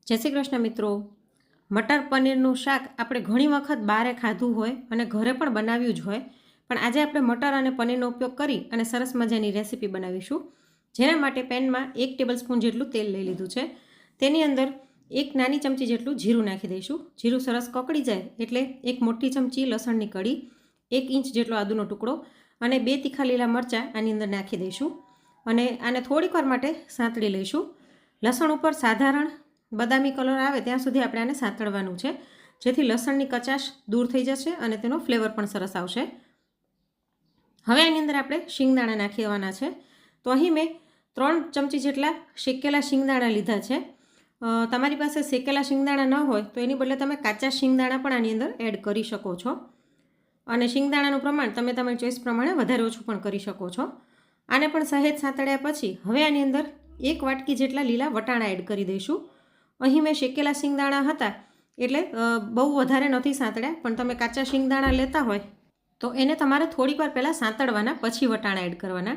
જય શ્રી કૃષ્ણ મિત્રો। મટર પનીરનું શાક આપણે ઘણી વખત બહારે ખાધું હોય અને ઘરે પણ બનાવ્યું જ હોય, પણ આજે આપણે મટર અને પનીરનો ઉપયોગ કરી અને સરસ મજાની રેસીપી બનાવીશું। જેના માટે પેનમાં 1 ટેબલસ્પૂન જેટલું તેલ લઈ લીધું છે। તેની અંદર 1 નાની ચમચી જેટલું જીરું નાખી દઈશું। જીરું સરસ કકડી જાય એટલે 1 મોટી ચમચી લસણની કળી, 1 ઇંચ જેટલો આદુનો ટુકડો અને 2 તીખા લીલા મરચાં આની અંદર નાખી દઈશું અને આને થોડીક વાર માટે સાંતળી લઈશું। લસણ ઉપર સાધારણ બદામી કલર આવે ત્યાં સુધી આપણે આને સાંતળવાનું છે, જેથી લસણની કચાશ દૂર થઈ જશે અને તેનો ફ્લેવર પણ સરસ આવશે। હવે આની અંદર આપણે શિંગદાણા નાખી દેવાના છે। તો અહીં મેં 3 ચમચી જેટલા શેકેલા શિંગદાણા લીધા છે। તમારી પાસે શેકેલા શિંગદાણા ન હોય તો એની બદલે તમે કાચા શિંગદાણા પણ આની અંદર એડ કરી શકો છો અને શિંગદાણાનું પ્રમાણ તમે તમારી ચોઈસ પ્રમાણે વધારે ઓછું પણ કરી શકો છો। આને પણ સહેજ સાંતળ્યા પછી હવે આની અંદર 1 વાટકી જેટલા લીલા વટાણા એડ કરી દઈશું। અહીં મેં શેકેલા શિંગદાણા હતા એટલે બહુ વધારે નથી સાંતળ્યા, પણ તમે કાચા શિંગદાણા લેતા હોય તો એને તમારે થોડીક વાર પહેલાં સાંતળવાના, પછી વટાણા એડ કરવાના।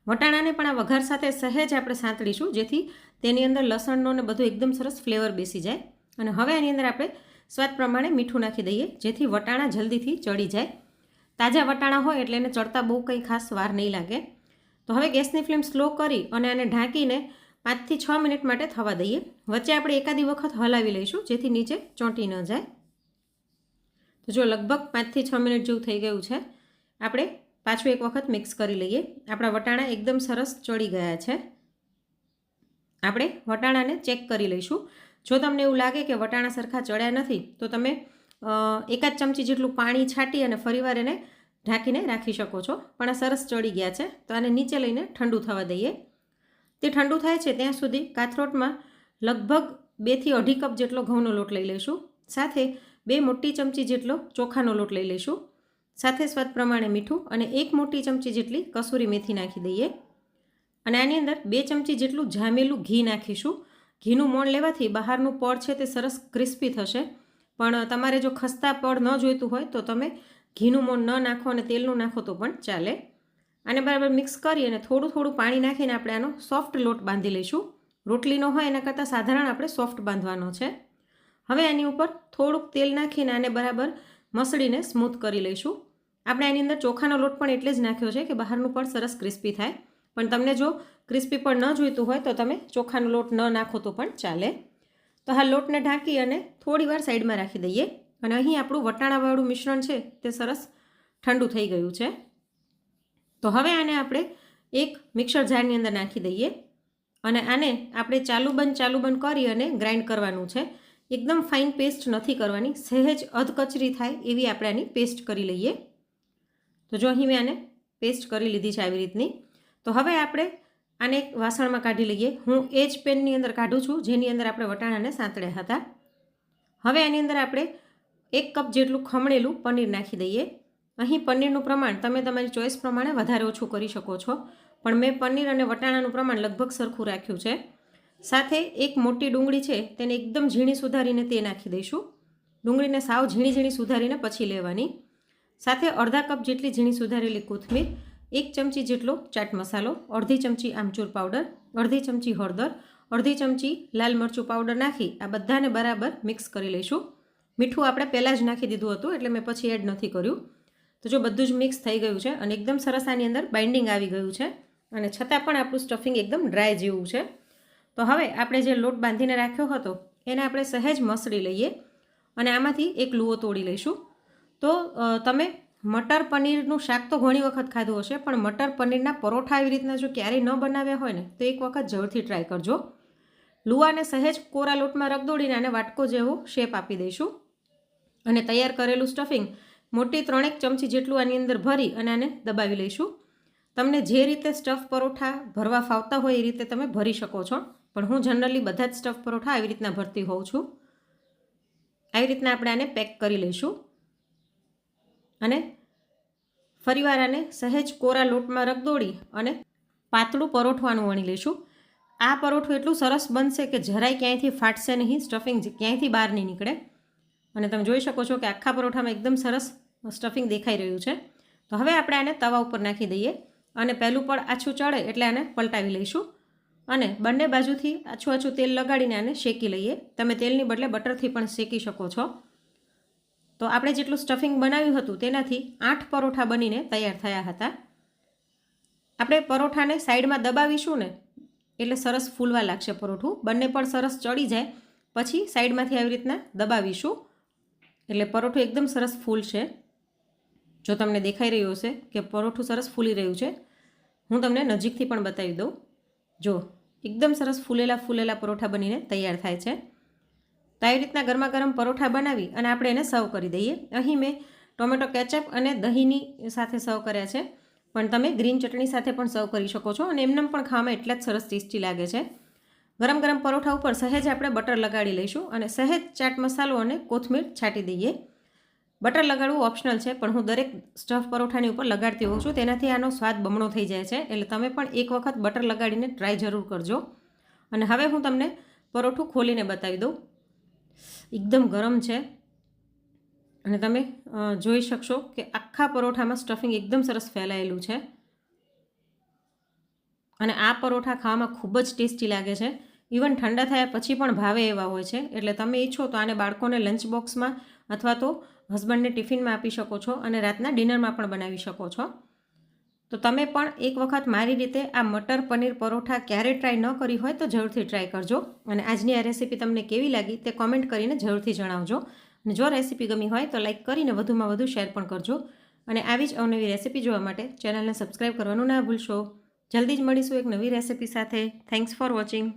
વટાણાને પણ આ વઘાર સાથે સહેજ આપણે સાંતળીશું, જેથી તેની અંદર લસણનો ને બધું એકદમ સરસ ફ્લેવર બેસી જાય। અને હવે આની અંદર આપણે સ્વાદ પ્રમાણે મીઠું નાખી દઈએ, જેથી વટાણા જલ્દીથી ચડી જાય। તાજા વટાણા હોય એટલે એને ચડતા બહુ કંઈ ખાસ વાર નહીં લાગે। તો હવે ગેસની ફ્લેમ સ્લો કરી અને આને ઢાંકીને 5 થી 6 મિનિટ માટે થવા દઈએ। વચ્ચે આપણે એકાદી વખત હલાવી લઈશું, જેથી નીચે ચોંટી ન જાય। તો જો લગભગ 5 થી 6 મિનિટ જેવું થઈ ગયું છે, આપણે પાછું એક વખત મિક્સ કરી લઈએ। આપણા વટાણા એકદમ સરસ ચડી ગયા છે। આપણે વટાણાને ચેક કરી લઈશું। જો તમને એવું લાગે કે વટાણા સરખા ચડ્યા નથી તો તમે એકાદ ચમચી જેટલું પાણી છાંટી અને ફરીવાર એને ઢાંકીને રાખી શકો છો, પણ આ સરસ ચડી ગયા છે। તો આને નીચે લઈને ઠંડુ થવા દઈએ। તે ઠંડુ થાય છે ત્યાં સુધી કાથરોટમાં લગભગ 2 થી 2.5 કપ જેટલો ઘઉંનો લોટ લઈ લઈશું, સાથે 2 મોટી ચમચી જેટલો ચોખાનો લોટ લઈ લઈશું, સાથે સ્વાદ પ્રમાણે મીઠું અને 1 મોટી ચમચી જેટલી કસૂરી મેથી નાખી દઈએ અને આની અંદર 2 ચમચી જેટલું જામેલું ઘી નાખીશું। ઘીનું મોણ લેવાથી બહારનું પડ છે તે સરસ ક્રિસ્પી થશે, પણ તમારે જો ખસ્તા પડ ન જોઈતું હોય તો તમે ઘીનું મોણ ન નાખો અને તેલનું નાખો તો પણ ચાલે। આને બરાબર મિક્સ કરી અને થોડું થોડું પાણી નાખીને આપણે આનો સોફ્ટ લોટ બાંધી લઈશું। રોટલીનો હોય એના કરતાં સાધારણ આપણે સોફ્ટ બાંધવાનો છે। હવે આની ઉપર થોડુંક તેલ નાખીને આને બરાબર મસળીને સ્મૂથ કરી લઈશું। આપણે આની અંદર ચોખાનો લોટ પણ એટલે જ નાખ્યો છે કે બહારનું પણ સરસ ક્રિસ્પી થાય, પણ તમને જો ક્રિસ્પી પણ ન જોઈતું હોય તો તમે ચોખાનો લોટ ન નાખો તો પણ ચાલે। તો આ લોટને ઢાંકી અને થોડી વાર સાઈડમાં રાખી દઈએ અને અહીં આપણું વટાણાવાળું મિશ્રણ છે તે સરસ ઠંડુ થઈ ગયું છે। તો હવે આને આપણે એક મિક્સર જારની અંદર નાખી દઈએ અને આને આપણે ચાલુ બંધ કરી અને ગ્રાઇન્ડ કરવાનું છે। એકદમ ફાઇન પેસ્ટ નથી કરવાની, સહેજ અધકચરી થાય એવી આપણે આની પેસ્ટ કરી લઈએ। તો જો અહીં મેં આને પેસ્ટ કરી લીધી છે આવી રીતની। તો હવે આપણે આને એક વાસણમાં કાઢી લઈએ। હું એ જ પેનની અંદર કાઢું છું જેની અંદર આપણે વટાણાને સાંતળ્યા હતા। હવે આની અંદર આપણે 1 કપ જેટલું ખમણેલું પનીર નાખી દઈએ। અહીં પનીરનું પ્રમાણ તમે તમારી ચોઈસ પ્રમાણે વધારે ઓછું કરી શકો છો, પણ મેં પનીર અને વટાણાનું પ્રમાણ લગભગ સરખું રાખ્યું છે। સાથે 1 મોટી ડુંગળી છે તેને એકદમ ઝીણી સુધારીને તે નાખી દઈશું। ડુંગળીને સાવ ઝીણી સુધારીને પછી લેવાની। સાથે અડધા કપ જેટલી ઝીણી સુધારેલી કોથમીર, 1 ચમચી જેટલો ચાટ મસાલો, અડધી ચમચી આમચૂર પાવડર, અડધી ચમચી હળદર, અડધી ચમચી લાલ મરચું પાવડર નાખી આ બધાને બરાબર મિક્સ કરી લઈશું। મીઠું આપણે પહેલાં જ નાખી દીધું હતું એટલે મેં પછી એડ નથી કર્યું। તો જો બધું જ મિક્સ થઈ ગયું છે અને એકદમ સરસ આની અંદર બાઇન્ડિંગ આવી ગયું છે અને છતાં પણ આપણું સ્ટફિંગ એકદમ ડ્રાય જેવું છે। તો હવે આપણે જે લોટ બાંધીને રાખ્યો હતો એને આપણે સહેજ મસળી લઈએ અને આમાંથી એક લૂવો તોડી લઈશું। તો તમે મટર પનીરનું શાક તો ઘણી વખત ખાધું હશે, પણ મટર પનીરના પરોઠા આવી રીતના જો ક્યારેય ન બનાવ્યા હોય ને તો એક વખત જરૂરથી ટ્રાય કરજો। લૂવાને સહેજ કોરા લોટમાં રગદોળીને આને વાટકો જેવો શેપ આપી દઈશું અને તૈયાર કરેલું સ્ટફિંગ મોટી 3 ચમચી જેટલું આની અંદર ભરી અને આને દબાવી લઈશું। તમને જે રીતે સ્ટફ પરોઠા ભરવા ફાવતા હોય એ રીતે તમે ભરી શકો છો, પણ હું જનરલી બધા જ સ્ટફ પરોઠા આવી રીતના ભરતી હોઉં છું। આવી રીતના આપણે આને પેક કરી લઈશું અને ફરીવાર આને સહેજ કોરા લોટમાં રગદોળી અને પાતળું પરોઠું આનું વણી લઈશું। આ પરોઠું એટલું સરસ બનશે કે જરાય ક્યાંયથી ફાટશે નહીં, સ્ટફિંગ ક્યાંયથી બહાર નહીં નીકળે અને તમે જોઈ શકો છો કે આખા પરોઠામાં એકદમ સરસ સ્ટફિંગ દેખાઈ રહ્યું છે। તો હવે આપણે આને તવા ઉપર નાખી દઈએ અને પહેલું પડ આછું ચડે એટલે આને પલટાવી લઈશું અને બંને બાજુથી આછું આછું તેલ લગાડીને આને શેકી લઈએ. તમે તેલની બદલે બટરથી પણ શેકી શકો છો. તો આપણે જેટલું સ્ટફિંગ બનાવ્યું હતું તેનાથી 8 પરોઠા બનીને તૈયાર થયા હતા. આપણે પરોઠાને સાઈડમાં દબાવીશું ને એટલે સરસ ફૂલવા લાગશે પરોઠું. બંને પણ સરસ ચડી જાય પછી સાઈડમાંથી આવી રીતના દબાવીશું એટલે પરોઠું એકદમ સરસ ફૂલશે. જો તમને દેખાઈ રહ્યું હશે કે પરોઠું સરસ ફૂલી રહ્યું છે, હું તમને નજીકથી પણ બતાવી દઉં. જો એકદમ સરસ ફૂલેલા પરોઠા બનીને તૈયાર થાય છે. તો આવી રીતના ગરમા ગરમ પરોઠા બનાવી અને આપણે એને સર્વ કરી દઈએ. અહીં મેં ટોમેટો કેચઅપ અને દહીંની સાથે સર્વ કર્યા છે, પણ તમે ગ્રીન ચટણી સાથે પણ સર્વ કરી શકો છો અને એમનેમ પણ ખાવામાં એટલા જ સરસ ટેસ્ટી લાગે છે. ગરમ ગરમ પરોઠા ઉપર સહેજ આપણે બટર લગાડી લઈશું અને સહેજ ચાટ મસાલો અને કોથમીર છાંટી દઈએ. બટર લગાડવું ઓપ્શનલ છે, પણ હું દરેક સ્ટફ પરોઠાની ઉપર લગાડતી હોઉં છું, તેનાથી આનો સ્વાદ બમણો થઈ જાય છે. એટલે તમે પણ એક વખત બટર લગાડીને ટ્રાય જરૂર કરજો. અને હવે હું તમને પરોઠું ખોલીને બતાવી દઉં. એકદમ ગરમ છે અને તમે જોઈ શકશો કે આખા પરોઠામાં સ્ટફિંગ એકદમ સરસ ફેલાયેલું છે અને આ પરોઠા ખાવામાં ખૂબ જ ટેસ્ટી લાગે છે. ઇવન ઠંડા થયા પછી પણ ભાવે એવા હોય છે. એટલે તમે ઈચ્છો તો આને બાળકોને લંચ બોક્સમાં અથવા તો હસબન્ડને ટિફિનમાં આપી શકો છો અને રાતના ડિનરમાં પણ બનાવી શકો છો. તો તમે પણ એક વખત મારી રીતે આ મટર પનીર પરોઠા ક્યારે ટ્રાય ન કરી હોય તો જરૂરથી ટ્રાય કરજો. અને આજની આ રેસીપી તમને કેવી લાગી તે કોમેન્ટ કરીને જરૂરથી જણાવજો. અને જો રેસીપી ગમી હોય તો લાઇક કરીને વધુમાં વધુ શેર પણ કરજો. અને આવી જ અવનવી રેસીપી જોવા માટે ચેનલને સબસ્ક્રાઈબ કરવાનું ના ભૂલશો. જલ્દી જ મળીશું એક નવી રેસીપી સાથે. Thanks for watching.